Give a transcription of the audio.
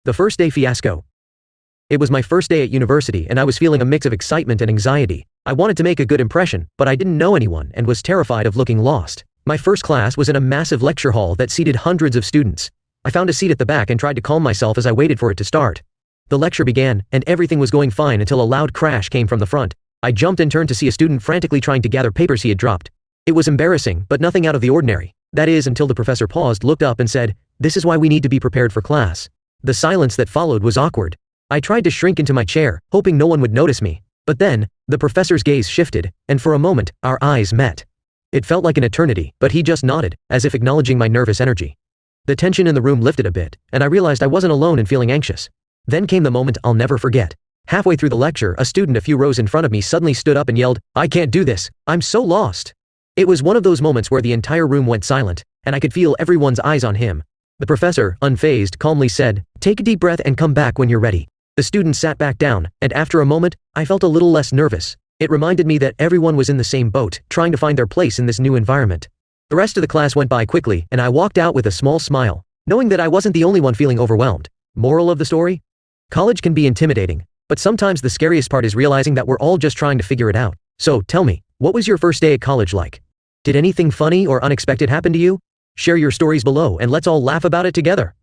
The First Day Fiasco. It was my first day at university and I was feeling a mix of excitement and anxiety. I wanted to make a good impression, but I didn't know anyone and was terrified of looking lost. My first class was in a massive lecture hall that seated hundreds of students. I found a seat at the back and tried to calm myself as I waited for it to start. The lecture began, and everything was going fine until a loud crash came from the front. I jumped and turned to see a student frantically trying to gather papers he had dropped. It was embarrassing, but nothing out of the ordinary. That is, until the professor paused, looked up and said, "This is why we need to be prepared for class." The silence that followed was awkward. I tried to shrink into my chair, hoping no one would notice me. But then, the professor's gaze shifted, and for a moment, our eyes met. It felt like an eternity, but he just nodded, as if acknowledging my nervous energy. The tension in the room lifted a bit, and I realized I wasn't alone in feeling anxious. Then came the moment I'll never forget. Halfway through the lecture, a student a few rows in front of me suddenly stood up and yelled, "I can't do this, I'm so lost." It was one of those moments where the entire room went silent, and I could feel everyone's eyes on him. The professor, unfazed, calmly said, "Take a deep breath and come back when you're ready." The student sat back down, and after a moment, I felt a little less nervous. It reminded me that everyone was in the same boat, trying to find their place in this new environment. The rest of the class went by quickly, and I walked out with a small smile, knowing that I wasn't the only one feeling overwhelmed. Moral of the story? College can be intimidating, but sometimes the scariest part is realizing that we're all just trying to figure it out. So, tell me, what was your first day at college like? Did anything funny or unexpected happen to you? Share your stories below and let's all laugh about it together.